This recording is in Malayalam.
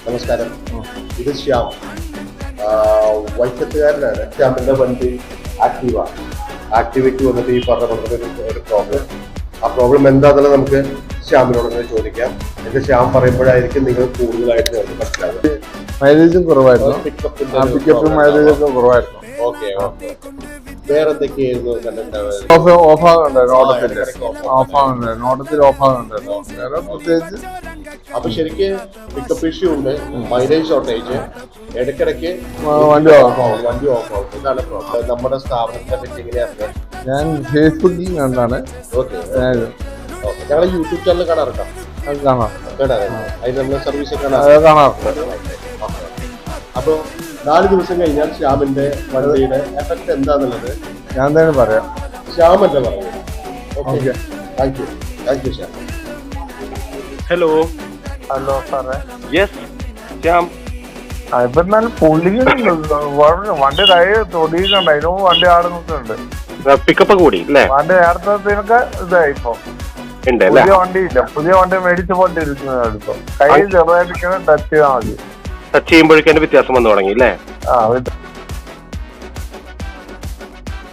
നമസ്കാരം. ഇത് ശ്യാം, വൈക്കത്തുകാരനാണ്. ശ്യാമിന്റെ വണ്ടി ആക്ടിവയ്ക്ക് വന്നിട്ട് ഈ പറഞ്ഞ ഒരു പ്രോബ്ലം. ആ പ്രോബ്ലം എന്താണെന്നുള്ളത് നമുക്ക് ശ്യാമിനോട് തന്നെ ചോദിക്കാം. എന്റെ ശ്യാം പറയുമ്പോഴായിരിക്കും നിങ്ങൾ കൂടുതലായിട്ട് നമുക്ക് മനസ്സിലാവുക. മൈലേജും കുറവായിരുന്നു, പിക്കപ്പും മൈലേജൊക്കെ കുറവായിരുന്നു. Okay okay. വേറെ എന്തൊക്കെയായിരുന്നു ഓട്ടത്തിൽ ഓഫാകുന്നുണ്ടായിരുന്നു. വേറെ പ്രത്യേകിച്ച് അപ്പൊ ശരിക്ക് പിക്കപ്പ് ഇഷ്യൂ ഉണ്ട്, മൈലേജ് ഷോർട്ടേജ്, ഇടയ്ക്കിടയ്ക്ക് വണ്ടി വണ്ടി ഓഫ് ആവും. ഇതാണ് പ്രോബ്ലം. നമ്മുടെ സ്ഥാപനത്തെ പറ്റി എങ്ങനെയാണ്? ഞാൻ ഫേസ്ബുക്കിൽ കണ്ടാണ്. ഓക്കെ, ഞങ്ങളെ യൂട്യൂബ് ചാനൽ കാണാറുണ്ടോ? അതിന് നമ്മൾ സർവീസ് കാണാറുണ്ട്. അപ്പൊ 4 ദിവസം കഴിഞ്ഞാൽ ശ്യാമിന്റെ വണ്ടിയുടെ എഫക്ട് എന്താന്നുള്ളത് ഞാൻ തന്നെ പറയാം. ശ്യാമന്റെ പറഞ്ഞു. Okay, thank you Shyam. Hello സാറേ. യെസ് ശ്യാം. ഇപ്പൊ നല്ല പുള്ളിങ് വണ്ടി തൊടിയിട്ടുണ്ട്. അതിന് വണ്ടി ആടെ നിൽക്കുന്നുണ്ട്. പിക്കപ്പ് കൂടി അല്ലേ? വണ്ടി നേരത്തെ ഇതായി. ഇപ്പൊ പുതിയ വണ്ടി ഇല്ല, പുതിയ വണ്ടി മേടിച്ച പോലെ ഇരിക്കുന്നത്. ഇപ്പൊ കൈ ചെറുതായിട്ട് ടച്ച് ചെയ്താൽ മതി. ടച്ച് ചെയ്യുമ്പോഴേക്കും വ്യത്യാസം വന്നു തുടങ്ങി അല്ലേ?